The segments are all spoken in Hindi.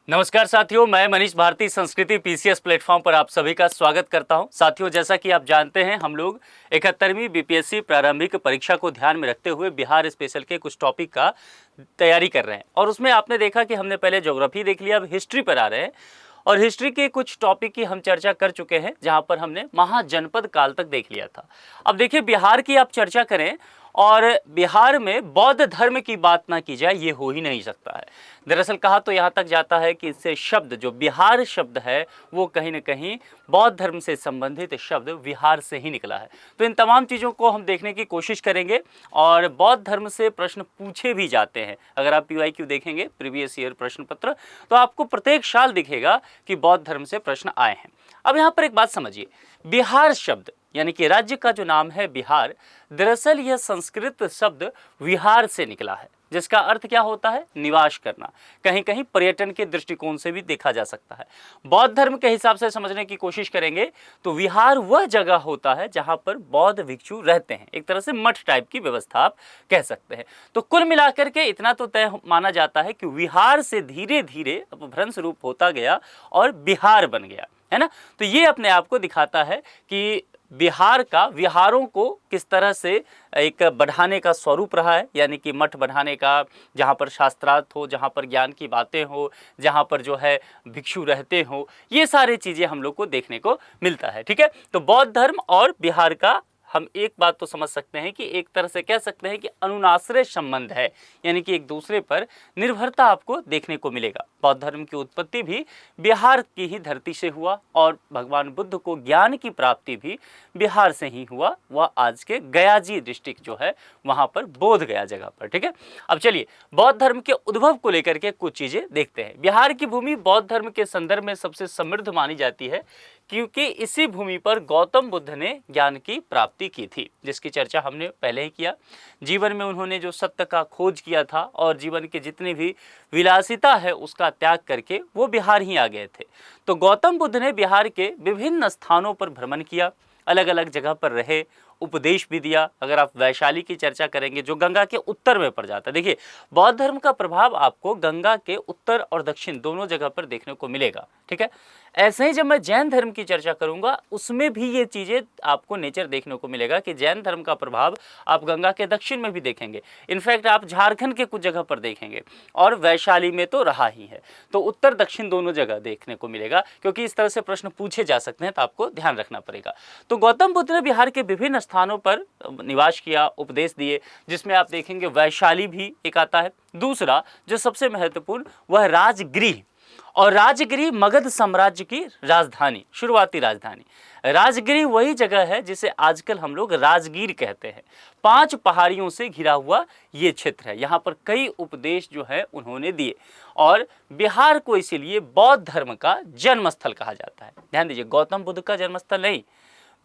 नमस्कार साथियों, मैं मनीष भारती संस्कृति पीसीएस प्लेटफॉर्म पर आप सभी का स्वागत करता हूं। साथियों, जैसा कि आप जानते हैं, हम लोग 71वीं बीपीएससी प्रारंभिक परीक्षा को ध्यान में रखते हुए बिहार स्पेशल के कुछ टॉपिक का तैयारी कर रहे हैं और उसमें आपने देखा कि हमने पहले ज्योग्राफी देख लिया, अब हिस्ट्री पर आ रहे हैं और हिस्ट्री के कुछ टॉपिक की हम चर्चा कर चुके हैं जहां पर हमने महाजनपद काल तक देख लिया था। अब देखिए, बिहार की आप चर्चा करें और बिहार में बौद्ध धर्म की बात ना की जाए, ये हो ही नहीं सकता है। दरअसल कहा तो यहाँ तक जाता है कि इससे शब्द जो बिहार शब्द है वो कहीं ना कहीं बौद्ध धर्म से संबंधित शब्द विहार से ही निकला है। तो इन तमाम चीज़ों को हम देखने की कोशिश करेंगे और बौद्ध धर्म से प्रश्न पूछे भी जाते हैं। अगर आप पीवाईक्यू देखेंगे, प्रीवियस ईयर प्रश्न पत्र, तो आपको प्रत्येक साल दिखेगा कि बौद्ध धर्म से प्रश्न आए हैं। अब यहाँ पर एक बात समझिए, बिहार शब्द यानी कि राज्य का जो नाम है बिहार, दरअसल यह संस्कृत शब्द विहार से निकला है, जिसका अर्थ क्या होता है? निवास करना। कहीं कहीं पर्यटन के दृष्टिकोण से भी देखा जा सकता है। बौद्ध धर्म के हिसाब से समझने की कोशिश करेंगे तो विहार वह जगह होता है जहां पर बौद्ध भिक्षु रहते हैं, एक तरह से मठ टाइप की व्यवस्था आप कह सकते हैं। तो कुल मिलाकर के इतना तो तय माना जाता है कि विहार से धीरे धीरे अपभ्रंश रूप होता गया और बिहार बन गया, है ना। तो ये अपने आप को दिखाता है कि बिहार का विहारों को किस तरह से एक बढ़ाने का स्वरूप रहा है, यानी कि मठ बढ़ाने का, जहाँ पर शास्त्रार्थ हो, जहाँ पर ज्ञान की बातें हो, जहाँ पर जो है भिक्षु रहते हो, ये सारी चीज़ें हम लोग को देखने को मिलता है। ठीक है, तो बौद्ध धर्म और बिहार का हम एक बात तो समझ सकते हैं कि एक तरह से कह सकते हैं कि अनुनाश्रय संबंध है, यानी कि एक दूसरे पर निर्भरता आपको देखने को मिलेगा। बौद्ध धर्म की उत्पत्ति भी बिहार की ही धरती से हुआ और भगवान बुद्ध को ज्ञान की प्राप्ति भी बिहार से ही हुआ। वह आज के गयाजी डिस्ट्रिक्ट जो है वहाँ पर, बोध गया जगह पर। ठीक है, अब चलिए बौद्ध धर्म के उद्भव को लेकर के कुछ चीज़ें देखते हैं। बिहार की भूमि बौद्ध धर्म के संदर्भ में सबसे समृद्ध मानी जाती है क्योंकि इसी भूमि पर गौतम बुद्ध ने ज्ञान की प्राप्ति की थी, जिसकी चर्चा हमने पहले ही किया। जीवन में उन्होंने जो सत्य का खोज किया था और जीवन के जितनी भी विलासिता है उसका त्याग करके वो बिहार ही आ गए थे। तो गौतम बुद्ध ने बिहार के विभिन्न स्थानों पर भ्रमण किया, अलग अलग जगह पर रहे, उपदेश भी दिया। अगर आप वैशाली की चर्चा करेंगे जो गंगा के उत्तर में पड़ जाता है, देखिए बौद्ध धर्म का प्रभाव आपको गंगा के उत्तर और दक्षिण दोनों जगह पर देखने को मिलेगा। ठीक है, ऐसे ही जब मैं जैन धर्म की चर्चा करूंगा उसमें भी ये चीज़ें आपको नेचर देखने को मिलेगा कि जैन धर्म का प्रभाव आप गंगा के दक्षिण में भी देखेंगे। इनफैक्ट आप झारखंड के कुछ जगह पर देखेंगे और वैशाली में तो रहा ही है, तो उत्तर दक्षिण दोनों जगह देखने को मिलेगा, क्योंकि इस तरह से प्रश्न पूछे जा सकते हैं, तो आपको ध्यान रखना पड़ेगा। तो गौतम बुद्ध ने बिहार के विभिन्न स्थानों पर निवास किया, उपदेश दिए, जिसमें आप देखेंगे वैशाली भी एक आता है। दूसरा जो सबसे महत्वपूर्ण वह राजगृह, और राजगृह मगध साम्राज्य की राजधानी, शुरुआती राजधानी। राजगृह वही जगह है जिसे आजकल हम लोग राजगीर कहते हैं। 5 पहाड़ियों से घिरा हुआ ये क्षेत्र है। यहाँ पर कई उपदेश जो है उन्होंने दिए और बिहार को इसीलिए बौद्ध धर्म का जन्मस्थल कहा जाता है। ध्यान दीजिए, गौतम बुद्ध का जन्मस्थल नहीं,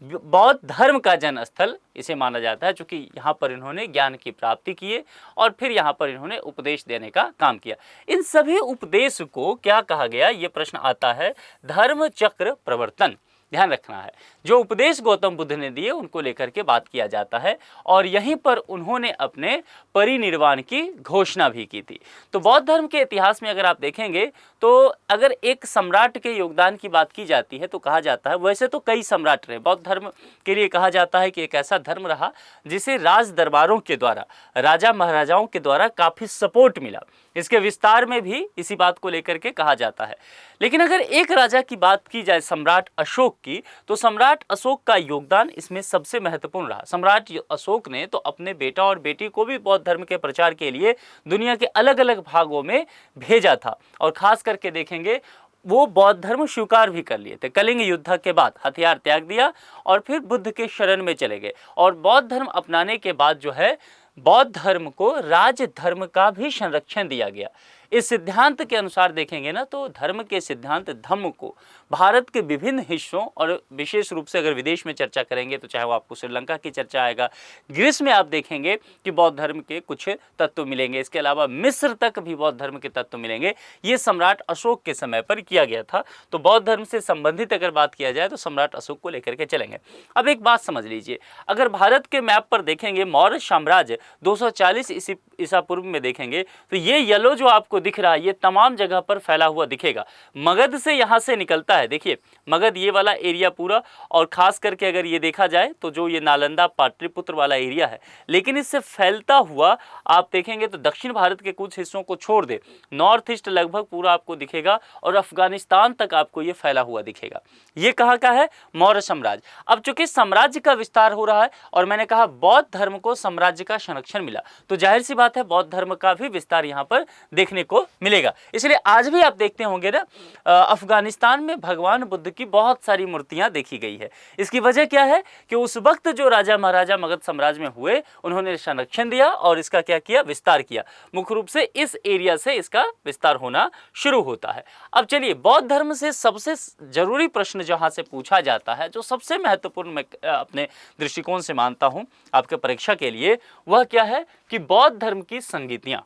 बौद्ध धर्म का जन्मस्थल इसे माना जाता है, क्योंकि यहाँ पर इन्होंने ज्ञान की प्राप्ति किए और फिर यहाँ पर इन्होंने उपदेश देने का काम किया। इन सभी उपदेश को क्या कहा गया, ये प्रश्न आता है धर्म चक्र प्रवर्तन। ध्यान रखना है, जो उपदेश गौतम बुद्ध ने दिए उनको लेकर के बात किया जाता है और यहीं पर उन्होंने अपने परिनिर्वाण की घोषणा भी की थी। तो बौद्ध धर्म के इतिहास में अगर आप देखेंगे तो अगर एक सम्राट के योगदान की बात की जाती है तो कहा जाता है, वैसे तो कई सम्राट रहे, बौद्ध धर्म के लिए कहा जाता है कि एक ऐसा धर्म रहा जिसे राज दरबारों के द्वारा, राजा महाराजाओं के द्वारा काफ़ी सपोर्ट मिला। इसके विस्तार में भी इसी बात को लेकर के कहा जाता है। लेकिन अगर एक राजा की बात की जाए, सम्राट अशोक की, तो सम्राट अशोक का योगदान इसमें सबसे महत्वपूर्ण रहा। सम्राट अशोक ने तो अपने बेटा और बेटी को भी बौद्ध धर्म के प्रचार के लिए दुनिया के अलग अलग भागों में भेजा था और खास करके देखेंगे वो बौद्ध धर्म स्वीकार भी कर लिए थे। कलिंग युद्ध के बाद हथियार त्याग दिया और फिर बुद्ध के शरण में चले गए और बौद्ध धर्म अपनाने के बाद जो है बौद्ध धर्म को राज धर्म का भी संरक्षण दिया गया। इस सिद्धांत के अनुसार देखेंगे ना तो धर्म के सिद्धांत धम्म को भारत के विभिन्न हिस्सों और विशेष रूप से अगर विदेश में चर्चा करेंगे तो चाहे वो आपको श्रीलंका की चर्चा आएगा, ग्रीस में आप देखेंगे कि बौद्ध धर्म के कुछ तत्व मिलेंगे। इसके अलावा मिस्र तक भी बौद्ध धर्म के तत्व मिलेंगे। ये सम्राट अशोक के समय पर किया गया था। तो बौद्ध धर्म से संबंधित अगर बात किया जाए तो सम्राट अशोक को लेकर के चलेंगे। अब एक बात समझ लीजिए, अगर भारत के मैप पर देखेंगे मौर्य साम्राज्य 240 ईसा पूर्व में देखेंगे तो ये येलो जो आपको आपको दिख रहा है ये तमाम जगह पर फैला हुआ दिखेगा। मगध से यहाँ से निकलता है, देखिए मगध ये वाला एरिया पूरा, और खास करके अगर ये देखा जाए तो जो ये नालंदा पाटलिपुत्र वाला एरिया है, लेकिन इससे फैलता हुआ आप देखेंगे तो दक्षिण भारत के कुछ हिस्सों को छोड़ दे नॉर्थ ईस्ट लगभग पूरा आपको दिखेगा, और अफगानिस्तान तक आपको ये फैला हुआ दिखेगा। ये कहाँ का है? मौर्य साम्राज्य। अब चूंकि साम्राज्य का विस्तार हो रहा है और मैंने कहा बौद्ध धर्म को साम्राज्य का संरक्षण मिला, तो जाहिर सी बात है बौद्ध धर्म का भी विस्तार यहाँ पर देखने को मिलेगा। इसलिए आज भी आप देखते होंगे ना अफगानिस्तान में भगवान बुद्ध की बहुत सारी मूर्तियां देखी गई है। इसकी वजह क्या है कि उस वक्त जो राजा महाराजा मगध साम्राज्य में हुए उन्होंने संरक्षण दिया और इसका क्या किया? विस्तार किया। मुख्य रूप से इस एरिया से इसका विस्तार होना शुरू होता है। अब चलिए बौद्ध धर्म से सबसे जरूरी प्रश्न जहां से पूछा जाता है, जो सबसे महत्वपूर्ण मैं अपने दृष्टिकोण से मानता हूं आपके परीक्षा के लिए, वह क्या है कि बौद्ध धर्म की संगीतियां,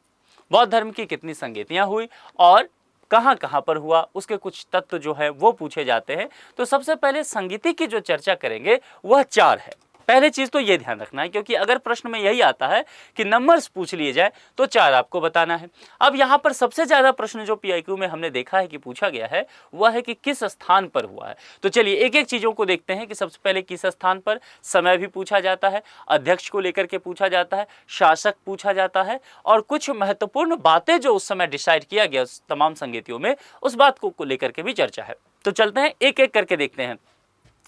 बौद्ध धर्म की कितनी संगीतियां हुई और कहां कहां पर हुआ, उसके कुछ तत्व जो है वो पूछे जाते हैं। तो सबसे पहले संगीति की जो चर्चा करेंगे वह 4 है। पहले चीज तो ये ध्यान रखना है, क्योंकि अगर प्रश्न में यही आता है कि नंबर्स पूछ लिए जाए तो 4 आपको बताना है। अब यहाँ पर सबसे ज्यादा प्रश्न जो पीआईक्यू में हमने देखा है कि पूछा गया है वह है कि किस स्थान पर हुआ है। तो चलिए एक एक चीजों को देखते हैं कि सबसे पहले किस स्थान पर, समय भी पूछा जाता है, अध्यक्ष को लेकर के पूछा जाता है, शासक पूछा जाता है, और कुछ महत्वपूर्ण बातें जो उस समय डिसाइड किया गया उस तमाम संगीतियों में, उस बात को लेकर के भी चर्चा है। तो चलते हैं एक एक करके देखते हैं।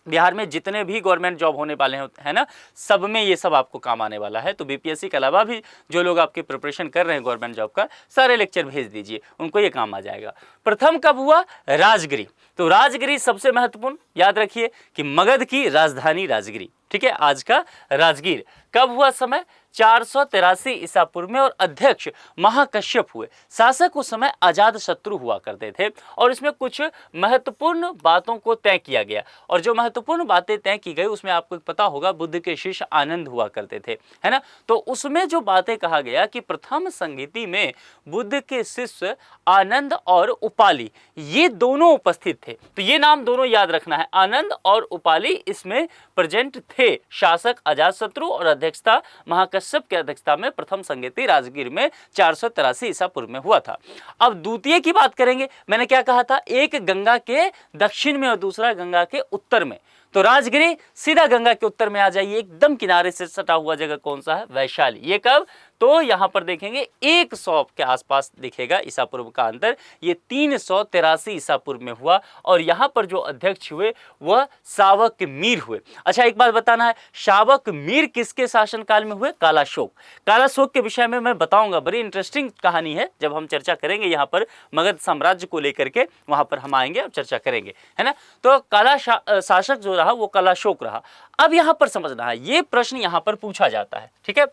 बिहार में जितने भी गवर्नमेंट जॉब होने वाले हैं है ना, सब में ये सब आपको काम आने वाला है। तो बीपीएससी के अलावा भी जो लोग आपकी प्रिपरेशन कर रहे हैं गवर्नमेंट जॉब का, सारे लेक्चर भेज दीजिए, उनको ये काम आ जाएगा। प्रथम कब हुआ? राजगिरी। तो राजगिरी सबसे महत्वपूर्ण, याद रखिए कि मगध की राजधानी राजगिरी, ठीक है, आज का राजगीर। कब हुआ? समय 483 ईसा पूर्व में, और अध्यक्ष महाकश्यप हुए। शासक उस समय अजात शत्रु हुआ करते थे, और इसमें कुछ महत्वपूर्ण बातों को तय किया गया, और जो महत्वपूर्ण बातें तय की गई उसमें आपको पता होगा बुद्ध के शिष्य आनंद हुआ करते थे, है ना। तो उसमें जो बातें कहा गया कि प्रथम संगीति में बुद्ध के शिष्य आनंद और उपाली ये दोनों उपस्थित थे। तो ये नाम दोनों याद रखना है, आनंद और उपाली इसमें प्रेजेंट थे। शासक अजातशत्रु और अध्यक्षता महाकश्यप की अध्यक्षता में प्रथम संगीति राजगीर में 483 ईसा पूर्व में हुआ था। अब द्वितीय की बात करेंगे। मैंने क्या कहा था? एक गंगा के दक्षिण में और दूसरा गंगा के उत्तर में। तो राजगिरी सीधा गंगा के उत्तर में आ जाइए, एकदम किनारे से सटा हुआ जगह कौन सा है? वैशाली। ये कब? तो यहां पर देखेंगे 100 के आसपास दिखेगा ईसा पूर्व का अंतर। ये 383 ईसा पूर्व में हुआ, और यहां पर जो अध्यक्ष हुए वह शावक मीर हुए। अच्छा एक बात बताना है, शावक मीर किसके शासनकाल में हुए? कालाशोक। कालाशोक के विषय में मैं बताऊंगा, बड़ी इंटरेस्टिंग कहानी है। जब हम चर्चा करेंगे यहाँ पर मगध साम्राज्य को लेकर के, वहां पर हम आएंगे और चर्चा करेंगे, है ना। तो काला शासक जो रहा वो कालाशोक रहा। अब यहां पर समझना है, ये प्रश्न यहां पर पूछा जाता है, ठीक है।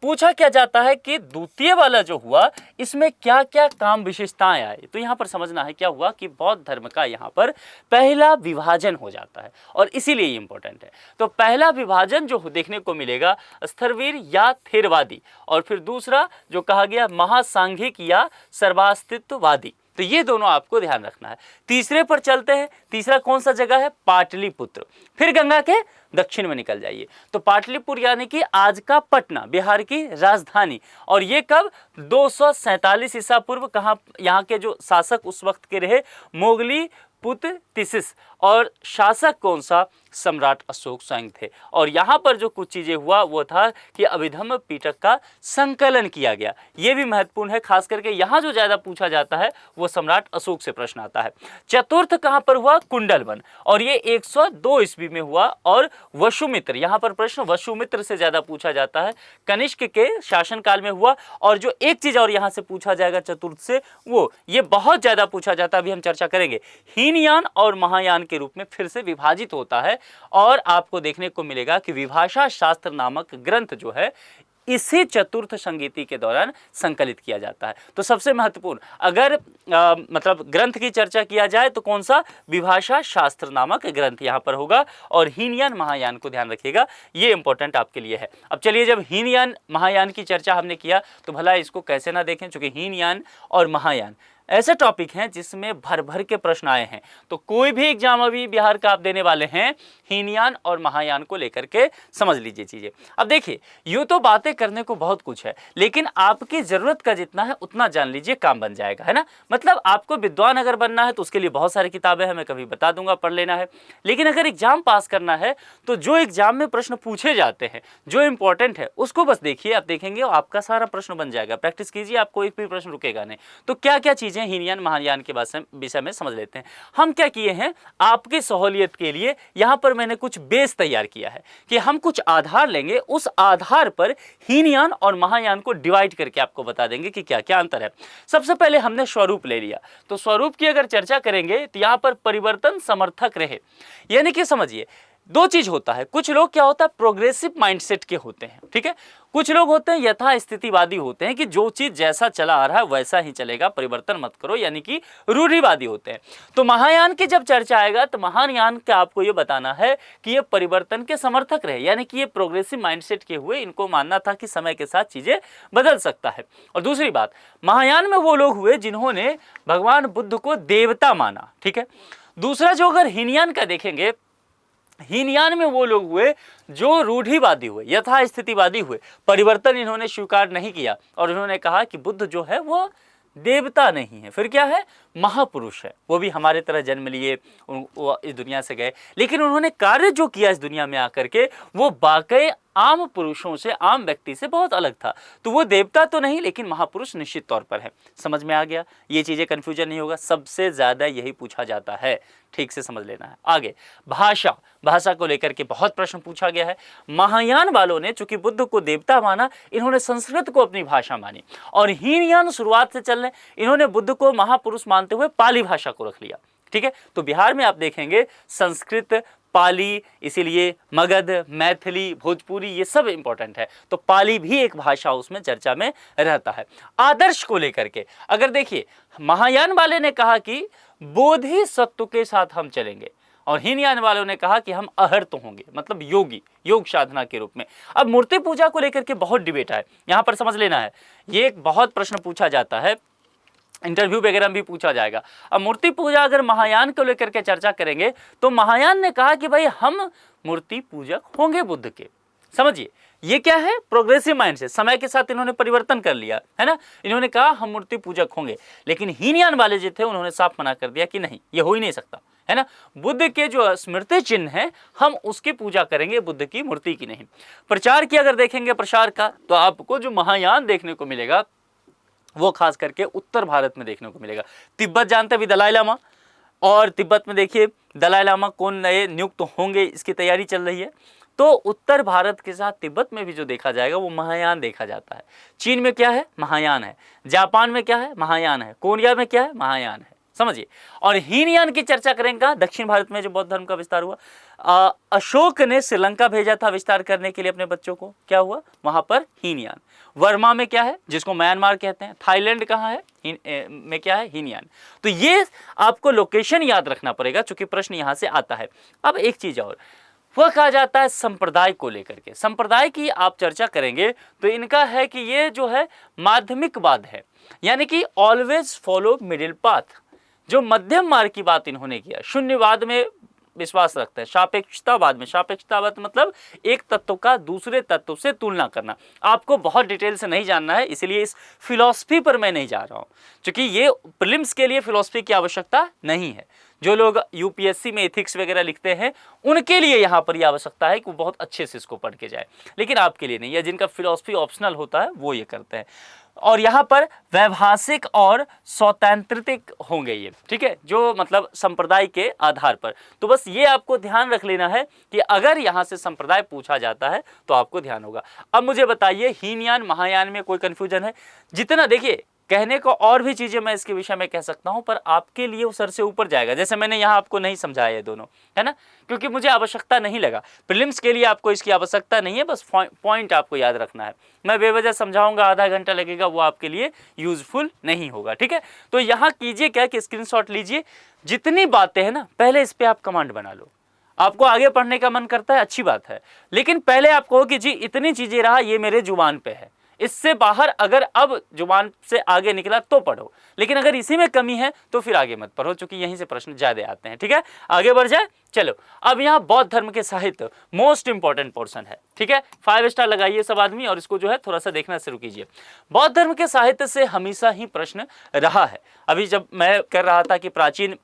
पूछा क्या जाता है कि द्वितीय वाला जो हुआ इसमें क्या क्या काम विशेषताएं आई। तो यहां पर समझना है क्या हुआ कि बौद्ध धर्म का यहां पर पहला विभाजन हो जाता है, और इसीलिए ये इंपॉर्टेंट है। तो पहला विभाजन जो देखने को मिलेगा स्थविर या थेरवादी, और फिर दूसरा जो कहा गया महासांघिक या सर्वास्तित्ववादी। तो ये दोनों आपको ध्यान रखना है। तीसरे पर चलते हैं। तीसरा कौन सा जगह है? पाटलिपुत्र। फिर गंगा के दक्षिण में निकल जाइए, तो पाटलिपुत्र यानी कि आज का पटना, बिहार की राजधानी। और ये कब? 247 ईसा पूर्व। कहाँ? यहाँ के जो शासक उस वक्त के रहे मोगली पुत्र तिसिस, और शासक कौन सा? सम्राट अशोक स्वयं थे। और यहाँ पर जो कुछ चीजें हुआ वो था कि अभिधम्म पिटक का संकलन किया गया। ये भी महत्वपूर्ण है, खास करके यहाँ जो ज्यादा पूछा जाता है वो सम्राट अशोक से प्रश्न आता है। चतुर्थ कहाँ पर हुआ? कुंडलवन, और ये 102 ईस्वी में हुआ। और वसुमित्र, यहाँ पर प्रश्न वसुमित्र से ज्यादा पूछा जाता है, कनिष्क के शासनकाल में हुआ। और जो एक चीज और यहाँ से पूछा जाएगा चतुर्थ से, वो ये बहुत ज्यादा पूछा जाता है, अभी हम चर्चा करेंगे। हीनयान और महायान के रूप में फिर से विभाजित होता है, और आपको देखने को मिलेगा कि विभाषा शास्त्र नामक ग्रंथ जो है इसी चतुर्थ संगीति के दौरान संकलित किया जाता है। तो सबसे महत्वपूर्ण अगर मतलब ग्रंथ की चर्चा किया जाए तो कौन सा? विभाषा शास्त्र नामक ग्रंथ यहाँ पर होगा। और हीनयान महायान को ध्यान रखिएगा, ये इंपॉर्टेंट आपके लिए है। अब चलिए, जब हीनयान महायान की चर्चा हमने किया तो भला इसको कैसे ना देखें, चूंकि हीनयान और महायान ऐसे टॉपिक हैं जिसमें भर भर के प्रश्न आए हैं। तो कोई भी एग्जाम अभी बिहार का आप देने वाले हैं, हीनयान और महायान को लेकर के समझ लीजिए चीजें। अब देखिए, यूं तो बातें करने को बहुत कुछ है, लेकिन आपकी जरूरत का जितना है उतना जान लीजिए, काम बन जाएगा, है ना। मतलब आपको विद्वान अगर बनना है तो उसके लिए बहुत सारी किताबें हैं, मैं कभी बता दूंगा, पढ़ लेना है। लेकिन अगर एग्जाम पास करना है तो जो एग्जाम में प्रश्न पूछे जाते हैं, जो इंपॉर्टेंट है, उसको बस देखिए। आप देखेंगे आपका सारा प्रश्न बन जाएगा। प्रैक्टिस कीजिए, आपको एक भी प्रश्न रुकेगा नहीं। तो क्या क्या चीजें हीनयान महायान के विषय में समझ लेते हैं। हम क्या किए हैं, आपकी सहूलियत के लिए यहां पर मैंने कुछ बेस तैयार किया है कि हम कुछ आधार लेंगे, उस आधार पर हीनयान और महायान को डिवाइड करके आपको बता देंगे कि क्या क्या अंतर है। सबसे पहले हमने स्वरूप ले लिया, तो स्वरूप की अगर चर्चा करेंगे तो यहां पर परिवर्तन समर्थक रहे, यानी कि समझिए दो चीज होता है। कुछ लोग क्या होता है, प्रोग्रेसिव माइंडसेट के होते हैं, ठीक है। कुछ लोग होते हैं यथास्थितिवादी होते हैं कि जो चीज जैसा चला आ रहा है वैसा ही चलेगा, परिवर्तन मत करो, यानी कि रूढ़िवादी होते हैं। तो महायान की जब चर्चा आएगा तो महायान का आपको ये बताना है कि ये परिवर्तन के समर्थक रहे, यानी कि ये प्रोग्रेसिव माइंडसेट के हुए, इनको मानना था कि समय के साथ चीजें बदल सकता है। और दूसरी बात, महायान में वो लोग हुए जिन्होंने भगवान बुद्ध को देवता माना, ठीक है। दूसरा जो अगर हीनयान का देखेंगे, हीनयान में वो लोग हुए जो रूढ़िवादी हुए, यथास्थितिवादी हुए, परिवर्तन इन्होंने स्वीकार नहीं किया और इन्होंने कहा कि बुद्ध जो है वो देवता नहीं है, फिर क्या है, महापुरुष है। वो भी हमारे तरह जन्म लिए, वो इस दुनिया से गए, लेकिन उन्होंने कार्य जो किया इस दुनिया में आकर के, वो वाकई आम पुरुषों से, आम व्यक्ति से बहुत अलग था। तो वो देवता तो नहीं, लेकिन महापुरुष निश्चित तौर पर है। समझ में आ गया, ये चीजें कंफ्यूजन नहीं होगा। सबसे ज्यादा यही पूछा जाता है, ठीक से समझ लेना है। आगे भाषा, भाषा को लेकर के बहुत प्रश्न पूछा गया है। महायान वालों ने चूंकि बुद्ध को देवता माना, इन्होंने संस्कृत को अपनी भाषा मानी, और हीनयान शुरुआत से चलने, इन्होंने बुद्ध को महापुरुष मानते हुए पाली भाषा को रख लिया, ठीक है। तो बिहार में आप देखेंगे संस्कृत, पाली, इसीलिए मगध, मैथिली, भोजपुरी, ये सब इंपॉर्टेंट है। तो पाली भी एक भाषा उसमें चर्चा में रहता है। आदर्श को लेकर के अगर देखिए, महायान वाले ने कहा कि बोधिसत्व के साथ हम चलेंगे, और हीनयान वालों ने कहा कि हम अहर्त होंगे, मतलब योगी, योग साधना के रूप में। अब मूर्ति पूजा को लेकर के बहुत डिबेट है, यहां पर समझ लेना है। ये एक बहुत प्रश्न पूछा जाता है, इंटरव्यू वगैरह में भी पूछा जाएगा। अब मूर्ति पूजा अगर महायान को लेकर के चर्चा करेंगे तो महायान ने कहा कि भाई हम मूर्ति पूजक होंगे बुद्ध के। समझिए ये क्या है, प्रोग्रेसिव माइंड से, समय के साथ इन्होंने परिवर्तन कर लिया है ना। इन्होंने कहा हम मूर्ति पूजक होंगे, लेकिन हीनयान वाले जो थे उन्होंने साफ मना कर दिया कि नहीं, ये हो ही नहीं सकता, है ना। बुद्ध के जो स्मृति चिन्ह है हम उसकी पूजा करेंगे, बुद्ध की मूर्ति की नहीं। प्रचार की अगर देखेंगे, प्रसार का, तो आपको जो महायान देखने को मिलेगा वो खास करके उत्तर भारत में देखने को मिलेगा। तिब्बत जानते भी दलाई लामा, और तिब्बत में देखिए दलाई लामा कौन नए नियुक्त होंगे, इसकी तैयारी चल रही है। तो उत्तर भारत के साथ तिब्बत में भी जो देखा जाएगा वो महायान देखा जाता है। चीन में क्या है, महायान है। जापान में क्या है, महायान है। कोरिया में क्या है, महायान है। समझिए। और हीनयान की चर्चा करेंगे दक्षिण भारत में जो बौद्ध धर्म का विस्तार हुआ, अशोक ने श्रीलंका भेजा था विस्तार करने के लिए अपने बच्चों को, क्या हुआ वहां पर, हीनयान। वर्मा में क्या है, जिसको म्यांमार कहते हैं। थाईलैंड कहाँ है, में क्या है, हीनयान। तो ये आपको लोकेशन याद रखना पड़ेगा, चूंकि प्रश्न यहां से आता है। अब एक चीज और, वह कहा जाता है संप्रदाय को लेकर के। संप्रदाय की आप चर्चा करेंगे तो इनका है कि ये जो है माध्यमिकवाद है, यानी कि ऑलवेज फॉलो मिडिल पाथ, जो मध्यम मार्ग की बात इन्होंने किया। शून्यवाद में विश्वास रखते हैं, सापेक्षतावाद में, सापेक्षतावाद मतलब एक तत्व का दूसरे तत्व से तुलना करना। आपको बहुत डिटेल से नहीं जानना है, इसलिए इस फिलॉसफी पर मैं नहीं जा रहा हूं, क्योंकि ये प्रीलिम्स के लिए फिलॉसफी की आवश्यकता नहीं है। जो लोग यूपीएससी में एथिक्स वगैरह लिखते हैं उनके लिए यहाँ पर यह आवश्यकता है कि वो बहुत अच्छे से इसको पढ़ के जाए, लेकिन आपके लिए नहीं, या जिनका फिलॉसफी ऑप्शनल होता है वो ये करते हैं। और यहाँ पर वैभाषिक और स्वतंत्रिक होंगे ये, ठीक है, जो मतलब संप्रदाय के आधार पर। तो बस ये आपको ध्यान रख लेना है कि अगर यहाँ से संप्रदाय पूछा जाता है तो आपको ध्यान होगा। अब मुझे बताइए हीनयान महायान में कोई कंफ्यूजन है? जितना देखिए कहने को और भी चीजें मैं इसके विषय में कह सकता हूं, पर आपके लिए वो सर से ऊपर जाएगा। जैसे मैंने यहाँ आपको नहीं समझाया ये दोनों, है ना, क्योंकि मुझे आवश्यकता नहीं लगा। प्रीलिम्स के लिए आपको इसकी आवश्यकता नहीं है, बस पॉइंट आपको याद रखना है। मैं बेवजह समझाऊंगा, आधा घंटा लगेगा, वो आपके लिए यूजफुल नहीं होगा, ठीक है। तो यहाँ कीजिए क्या कि स्क्रीनशॉट लीजिए, जितनी बातें हैं ना पहले इस पर आप कमांड बना लो। आपको आगे पढ़ने का मन करता है, अच्छी बात है, लेकिन पहले आप कहो कि जी इतनी चीजें रहा, ये मेरे जुबान पे है, इससे बाहर अगर अब जुबान से आगे निकला तो पढ़ो, लेकिन अगर इसी में कमी है तो फिर आगे मत पढ़ो, क्योंकि यहीं से प्रश्न ज्यादा आते हैं। ठीक है, आगे बढ़ जाए। चलो, अब यहाँ बौद्ध धर्म के साहित्य मोस्ट इंपॉर्टेंट पोर्शन है। ठीक है, 5 स्टार लगाइए सब आदमी, और इसको जो है थोड़ा सा देखना शुरू कीजिए। बौद्ध धर्म के साहित्य से हमेशा ही प्रश्न रहा है। अभी जब मैं कर रहा था कि प्राचीन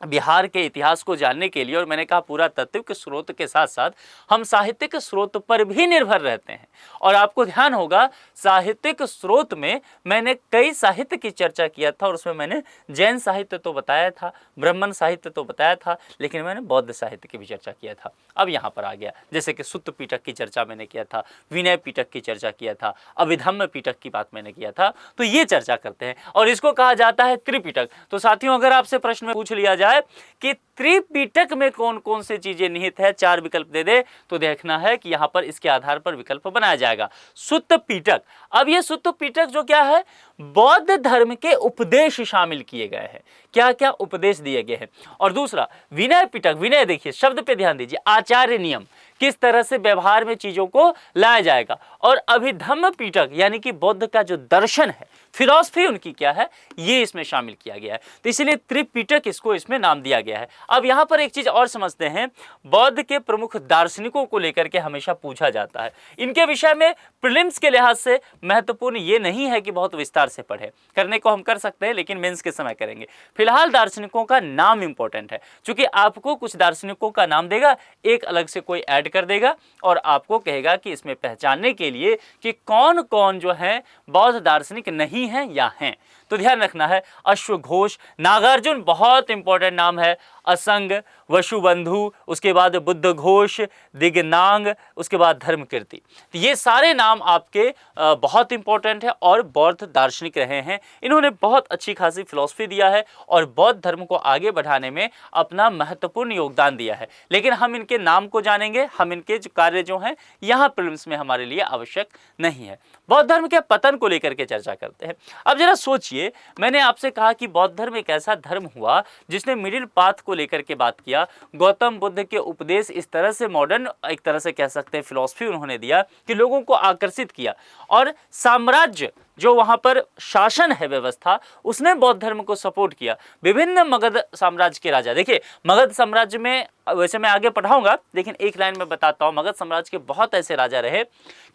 बिहार के इतिहास को जानने के लिए, और मैंने कहा पूरा तात्विक स्रोत के साथ साथ हम साहित्यिक स्रोत पर भी निर्भर रहते हैं। और आपको ध्यान होगा साहित्यिक स्रोत में मैंने कई साहित्य की चर्चा किया था, और उसमें मैंने जैन साहित्य तो बताया था, ब्राह्मण साहित्य तो बताया था, लेकिन मैंने बौद्ध साहित्य की भी चर्चा किया था। अब यहाँ पर आ गया, जैसे कि सुत्त पिटक की चर्चा मैंने किया था, विनय पिटक की चर्चा किया था, अभिधम्म पिटक की बात मैंने किया था, तो ये चर्चा करते हैं, और इसको कहा जाता है त्रिपिटक। तो साथियों, अगर आपसे प्रश्न में पूछ लिया जाए कि त्रिपिटक में कौन कौन सी चीजें निहित है, 4 विकल्प दे दे, तो देखना है कि यहां पर इसके आधार पर विकल्प बनाया जाएगा। सुत्त पिटक, अब ये सुत्त पिटक जो क्या है, बौद्ध धर्म के उपदेश शामिल किए गए हैं, क्या क्या उपदेश दिए गए हैं। और दूसरा विनय पिटक, विनय देखिए शब्द पे ध्यान दीजिए, आचार्य नियम, किस तरह से व्यवहार में चीजों को लाया जाएगा। और अभिधम्म पिटक यानी कि बौद्ध का जो दर्शन है, फिलॉसफी उनकी क्या है, ये इसमें शामिल किया गया है, तो इसलिए त्रिपिटक इसको इसमें नाम दिया गया है। अब यहां पर एक चीज और समझते हैं, बौद्ध के प्रमुख दार्शनिकों को लेकर के हमेशा पूछा जाता है। इनके विषय में प्रीलिम्स के लिहाज से महत्वपूर्ण ये नहीं है कि बहुत विस्तार से पढ़े, करने को हम कर सकते हैं लेकिन मेंस के समय करेंगे। फिलहाल दार्शनिकों का नाम इंपॉर्टेंट है, क्योंकि आपको कुछ दार्शनिकों का नाम देगा, एक अलग से कोई ऐड कर देगा, और आपको कहेगा कि इसमें पहचानने के लिए कि कौन कौन जो है बौद्ध दार्शनिक नहीं है या हैं। तो ध्यान रखना है, अश्वघोष, नागार्जुन बहुत इंपॉर्टेंट नाम है, असंग, वसुबंधु, उसके बाद बुद्ध घोष, दिगनांग, उसके बाद धर्मकीर्ति। तो ये सारे नाम आपके बहुत इंपॉर्टेंट है और बौद्ध दार्शनिक रहे हैं। इन्होंने बहुत अच्छी खासी फिलॉसफी दिया है और बौद्ध धर्म को आगे बढ़ाने में अपना महत्वपूर्ण योगदान दिया है। लेकिन हम इनके नाम को जानेंगे, हम इनके जो कार्य जो हैं यहाँ प्रीलिम्स में हमारे लिए आवश्यक नहीं है। बौद्ध धर्म के पतन को लेकर के चर्चा करते हैं। अब जरा सोचिए, मैंने आपसे कहा कि बौद्ध धर्म एक ऐसा धर्म हुआ जिसने मिडिल पाथ को लेकर के बात किया। गौतम बुद्ध के उपदेश इस तरह से मॉडर्न, एक तरह से कह सकते हैं फिलॉसफी उन्होंने दिया कि लोगों को आकर्षित किया, और साम्राज्य जो वहां पर शासन है व्यवस्था, उसने बौद्ध धर्म को सपोर्ट किया। विभिन्न मगध साम्राज्य के राजा, देखिए मगध साम्राज्य में, वैसे मैं आगे पढ़ाऊंगा लेकिन एक लाइन में बताता हूं, मगध साम्राज्य के बहुत ऐसे राजा रहे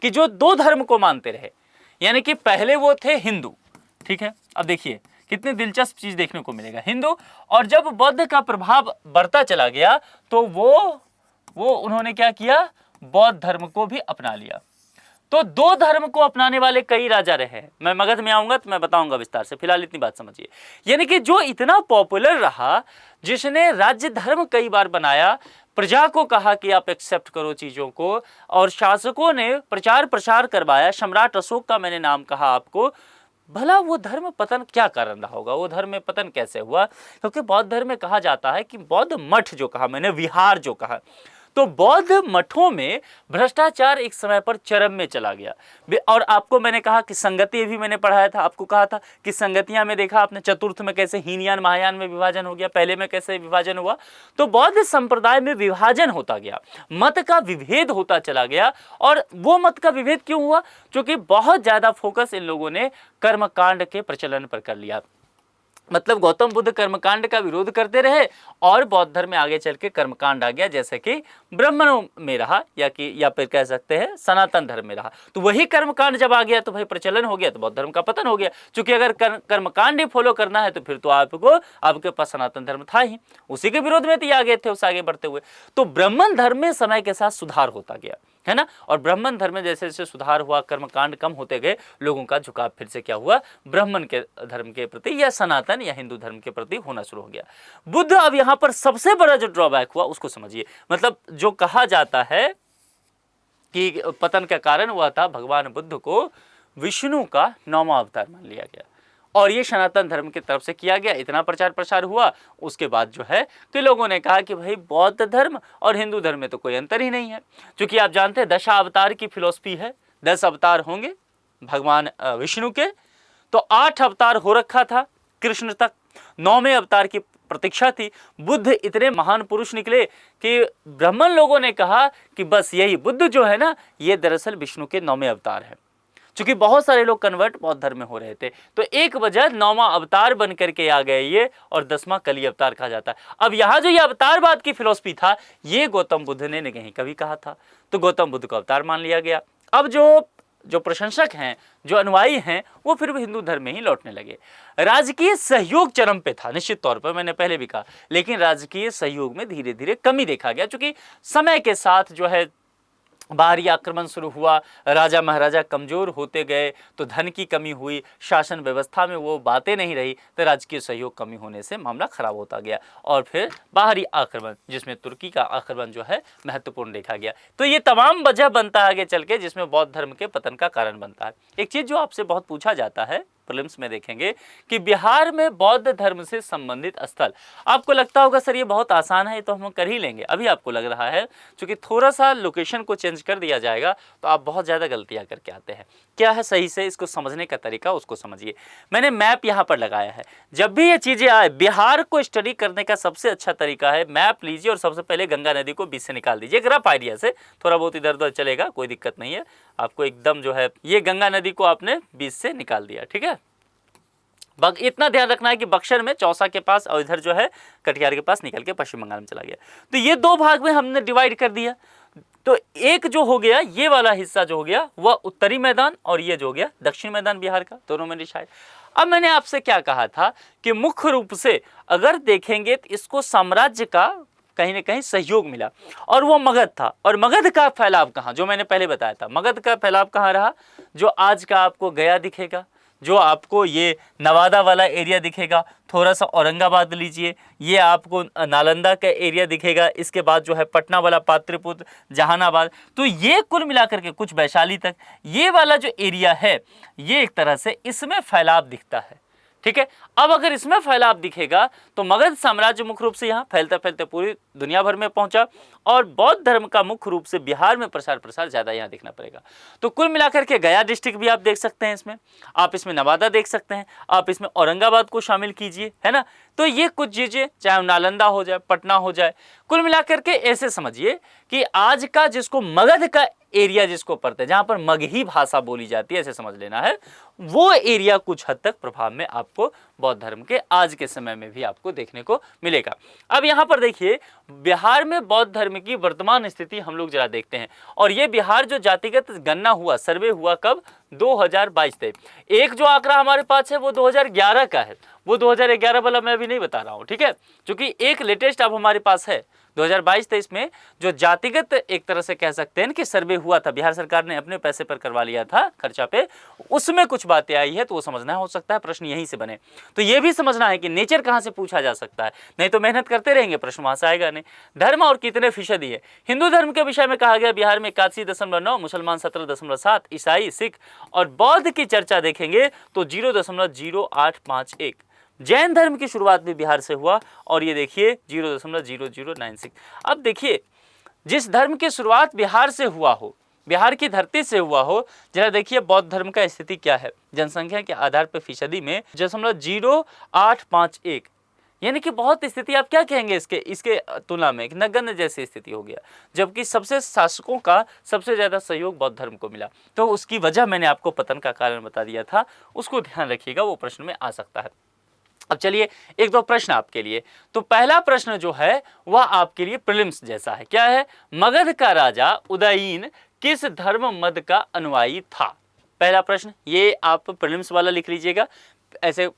कि जो 2 धर्म को मानते रहे। यानी कि पहले वो थे हिंदू, ठीक है, अब देखिए कितनी दिलचस्प चीज देखने को मिलेगा, हिंदू, और जब बौद्ध का प्रभाव बढ़ता चला गया तो वो उन्होंने क्या किया, बौद्ध धर्म को भी अपना लिया। तो 2 धर्म को अपनाने वाले कई राजा रहे। मैं मगध में आऊंगा तो मैं बताऊंगा विस्तार से, फिलहाल इतनी बात समझिए। यानी कि जो इतना पॉपुलर रहा, जिसने राज्य धर्म कई बार बनाया, प्रजा को कहा कि आप एक्सेप्ट करो चीजों को, और शासकों ने प्रचार प्रसार करवाया। सम्राट अशोक का मैंने नाम कहा आपको। भला वो धर्म पतन क्या कारण रहा होगा, वो धर्म में पतन कैसे हुआ? क्योंकि बौद्ध धर्म में कहा जाता है कि बौद्ध मठ जो कहा मैंने, विहार जो कहा, तो बौद्ध मठों में भ्रष्टाचार एक समय पर चरम में चला गया। और आपको मैंने कहा कि संगति भी मैंने पढ़ाया था, आपको कहा था कि संगतियां में देखा आपने चतुर्थ में कैसे हीनयान महायान में विभाजन हो गया, पहले में कैसे विभाजन हुआ। तो बौद्ध संप्रदाय में विभाजन होता गया, मत का विभेद होता चला गया। और वो मत का विभेद क्यों हुआ? क्योंकि बहुत ज्यादा फोकस इन लोगों ने कर्मकांड के प्रचलन पर कर लिया। मतलब गौतम बुद्ध कर्मकांड का विरोध करते रहे और बौद्ध धर्म में आगे चल के कर्मकांड आ गया, जैसे कि ब्राह्मणों में रहा या फिर कह सकते हैं सनातन धर्म में रहा। तो वही कर्मकांड जब आ गया तो भाई प्रचलन हो गया, तो बौद्ध धर्म का पतन हो गया। क्योंकि अगर कर्मकांड ही फॉलो करना है तो फिर तो आपके पास सनातन धर्म था ही, उसी के विरोध में तो आ गए थे उस आगे बढ़ते हुए। तो ब्राह्मण धर्म में समय के साथ सुधार होता गया, है ना। और ब्राह्मण धर्म में जैसे जैसे सुधार हुआ, कर्मकांड कम होते गए, लोगों का झुकाव फिर से क्या हुआ, ब्राह्मण के धर्म के प्रति या सनातन या हिंदू धर्म के प्रति होना शुरू हो गया। बुद्ध, अब यहां पर सबसे बड़ा जो ड्रॉबैक हुआ उसको समझिए। मतलब जो कहा जाता है कि पतन का कारण हुआ था, भगवान बुद्ध को विष्णु का 9वां अवतार मान लिया गया और ये सनातन धर्म की तरफ से किया गया। इतना प्रचार प्रसार हुआ, उसके बाद जो है कि लोगों ने कहा कि भाई बौद्ध धर्म और हिंदू धर्म में तो कोई अंतर ही नहीं है। क्योंकि आप जानते हैं 10 अवतार की फिलॉसफी है, 10 अवतार होंगे भगवान विष्णु के, तो 8 अवतार हो रखा था कृष्ण तक, 9वें अवतार की प्रतीक्षा थी। बुद्ध इतने महान पुरुष निकले कि ब्राह्मण लोगों ने कहा कि बस यही बुद्ध जो है ना, ये दरअसल विष्णु के 9वें अवतार है। चूंकि बहुत सारे लोग कन्वर्ट बौद्ध धर्म में हो रहे थे, तो एक वजह 9वां अवतार बन करके आ गए ये, और 10वां कली अवतार कहा जाता है। अब यहाँ जो ये अवतारवाद की फिलॉसफी था, ये गौतम बुद्ध ने नहीं कभी कहा था, तो गौतम बुद्ध को अवतार मान लिया गया। अब जो प्रशंसक हैं, जो अनुयायी हैं, वो फिर भी हिंदू धर्म में ही लौटने लगे। राजकीय सहयोग चरम पे था, निश्चित तौर पर, मैंने पहले भी कहा, लेकिन राजकीय सहयोग में धीरे धीरे कमी देखा गया, क्योंकि समय के साथ जो है बाहरी आक्रमण शुरू हुआ, राजा महाराजा कमजोर होते गए, तो धन की कमी हुई, शासन व्यवस्था में वो बातें नहीं रही, तो राजकीय सहयोग कमी होने से मामला खराब होता गया, और फिर बाहरी आक्रमण, जिसमें तुर्की का आक्रमण जो है महत्वपूर्ण देखा गया। तो ये तमाम वजह बनता है आगे चल के, जिसमें बौद्ध धर्म के पतन का कारण बनता है। एक चीज़ जो आपसे बहुत पूछा जाता है, प्रीलिम्स में देखेंगे कि बिहार में बौद्ध धर्म से संबंधित स्थल, आपको लगता होगा सर ये बहुत आसान है, ये तो हम कर ही लेंगे। अभी आपको लग रहा है क्योंकि थोड़ा सा लोकेशन को चेंज कर दिया जाएगा तो आप बहुत ज़्यादा गलतियां करके आते हैं। क्या है सही से इसको समझने का तरीका, उसको समझिए। मैंने मैप यहाँ पर लगाया है। जब भी ये चीज़ें आए, बिहार को स्टडी करने का सबसे अच्छा तरीका है मैप लीजिए और सबसे पहले गंगा नदी को बीच से निकाल दीजिए। एक रफ आइडिया से, थोड़ा बहुत इधर उधर चलेगा, कोई दिक्कत नहीं है आपको। एकदम जो है ये गंगा नदी को आपने बीच से निकाल दिया, ठीक है। इतना ध्यान रखना है कि बक्सर में चौसा के पास और इधर जो है कटिहार के पास निकल के पश्चिम बंगाल में चला गया। तो ये दो भाग में हमने डिवाइड कर दिया। तो एक जो हो गया, ये वाला हिस्सा जो हो गया वह उत्तरी मैदान, और ये जो हो गया दक्षिण मैदान बिहार का, दोनों में डिसाइड। अब मैंने आपसे क्या कहा था कि मुख्य रूप से अगर देखेंगे तो इसको साम्राज्य का कहीं ना कहीं सहयोग मिला, और वो मगध था। और मगध का फैलाव कहाँ, जो मैंने पहले बताया था, मगध का फैलाव कहाँ रहा, जो आज का आपको गया दिखेगा, जो आपको ये नवादा वाला एरिया दिखेगा, थोड़ा सा औरंगाबाद लीजिए, ये आपको नालंदा का एरिया दिखेगा, इसके बाद जो है पटना वाला पाटलिपुत्र, जहानाबाद, तो ये कुल मिलाकर के कुछ वैशाली तक, ये वाला जो एरिया है, ये एक तरह से इसमें फैलाव दिखता है, ठीक है। अब अगर इसमें फैलाव दिखेगा तो मगध साम्राज्य मुख्य रूप से यहाँ फैलते फैलते पूरी दुनिया भर में पहुंचा, और बौद्ध धर्म का मुख्य रूप से बिहार में प्रसार ज़्यादा यहाँ दिखना पड़ेगा। तो कुल मिलाकर के गया डिस्ट्रिक्ट भी आप देख सकते हैं इसमें, आप इसमें नवादा देख सकते हैं, आप इसमें औरंगाबाद को शामिल कीजिए, है ना। तो ये कुछ चीज़ें, चाहे नालंदा हो जाए, पटना हो जाए, कुल मिलाकर के ऐसे समझिए कि आज का जिसको मगध का एरिया जिसको पड़ता है, जहाँ पर मगही भाषा बोली जाती है, ऐसे समझ लेना है, वो एरिया कुछ हद तक प्रभाव में आपको बौद्ध धर्म के आज के समय में भी आपको देखने को मिलेगा। अब यहाँ पर देखिए बिहार में बौद्ध धर्म की वर्तमान स्थिति हम लोग जरा देखते हैं। और ये बिहार जो जातिगत गणना हुआ, सर्वे हुआ कब, 2022 तक। एक जो आंकड़ा हमारे पास है वो 2011 का है, वो 2011 वाला मैं अभी नहीं बता रहा हूँ, ठीक है, क्योंकि एक लेटेस्ट अब हमारे पास है 2022-23 में जो जातिगत एक तरह से कह सकते हैं कि सर्वे हुआ था, बिहार सरकार ने अपने पैसे पर करवा लिया था खर्चा पे, उसमें कुछ बातें आई है, तो वो समझना हो सकता है प्रश्न यहीं से बने। तो ये भी समझना है कि नेचर कहाँ से पूछा जा सकता है, नहीं तो मेहनत करते रहेंगे प्रश्न वहाँ से आएगा नहीं। धर्म और कितने फीसदी है, हिंदू धर्म के विषय में कहा गया बिहार में 81.9, मुसलमान 17.7, ईसाई, सिख और बौद्ध की चर्चा देखेंगे तो 0.0851। जैन धर्म की शुरुआत भी बिहार से हुआ, और ये देखिए 0.0096। अब देखिए जिस धर्म की शुरुआत बिहार से हुआ हो, बिहार की धरती से हुआ हो, जरा देखिए बौद्ध धर्म का स्थिति क्या है जनसंख्या के आधार पर फीसदी में, 0.0851, यानी कि बहुत स्थिति आप क्या कहेंगे इसके तुलना में नगण्य जैसी स्थिति हो गया, जबकि सबसे शासकों का सबसे ज़्यादा सहयोग बौद्ध धर्म को मिला। तो उसकी वजह मैंने आपको पतन का कारण बता दिया था, उसको ध्यान रखिएगा, वो प्रश्न में आ सकता है। अब चलिए एक दो प्रश्न आपके लिए। तो पहला प्रश्न जो है वह आपके लिए प्रीलिम्स जैसा है, क्या है, मगध का राजा उदयीन किस धर्म मत का अनुयायी था। पहला प्रश्न, ये आप प्रीलिम्स वाला लिख लीजिएगा, ऐसे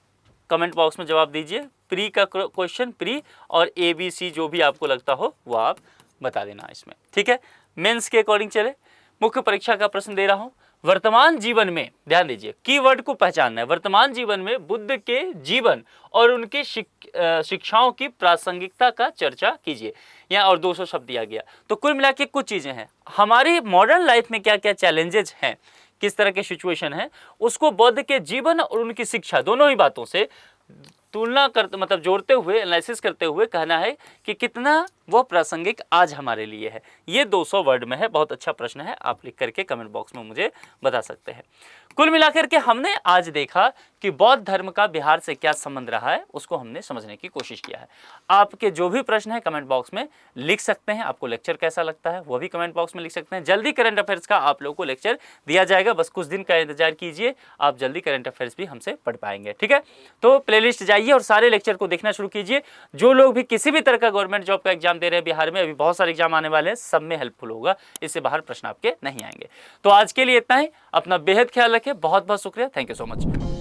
कमेंट बॉक्स में जवाब दीजिए, प्री का क्वेश्चन, प्री और ABC जो भी आपको लगता हो वो आप बता देना इसमें, ठीक है। मेंस के अकॉर्डिंग चले, मुख्य परीक्षा का प्रश्न दे रहा हूं। वर्तमान जीवन में, ध्यान दीजिए कीवर्ड को पहचानना है, वर्तमान जीवन में बुद्ध के जीवन और उनकी शिक्षाओं की प्रासंगिकता का चर्चा कीजिए। यहाँ और 200 शब्द दिया गया। तो कुल मिला के कुछ चीज़ें हैं, हमारी मॉडर्न लाइफ में क्या क्या चैलेंजेस हैं, किस तरह के सिचुएशन है, उसको बौद्ध के जीवन और उनकी शिक्षा दोनों ही बातों से तुलना करते मतलब जोड़ते हुए एनालिसिस करते हुए कहना है कि कितना वो प्रासंगिक आज हमारे लिए है। ये 200 वर्ड में है। बहुत अच्छा प्रश्न है, आप लिख करके कमेंट बॉक्स में मुझे बता सकते हैं। कुल मिलाकर के हमने आज देखा कि बौद्ध धर्म का बिहार से क्या संबंध रहा है, उसको हमने समझने की कोशिश किया है। आपके जो भी प्रश्न है कमेंट बॉक्स में लिख सकते हैं। आपको लेक्चर कैसा लगता है वो भी कमेंट बॉक्स में लिख सकते हैं। जल्दी करंट अफेयर्स का आप लोगों को लेक्चर दिया जाएगा, बस कुछ दिन का इंतजार कीजिए, आप जल्दी करंट अफेयर्स भी हमसे पढ़ पाएंगे। ठीक है, तो प्लेलिस्ट जाइए और सारे लेक्चर को देखना शुरू कीजिए। जो लोग भी किसी भी तरह का गवर्नमेंट जॉब का एग्जाम दे रहे हैं बिहार में, अभी बहुत सारे एग्जाम आने वाले हैं, सब में हेल्पफुल होगा, इससे बाहर प्रश्न आपके नहीं आएंगे। तो आज के लिए इतना ही, अपना बेहद ख्याल रखें। बहुत बहुत शुक्रिया, थैंक यू सो मच।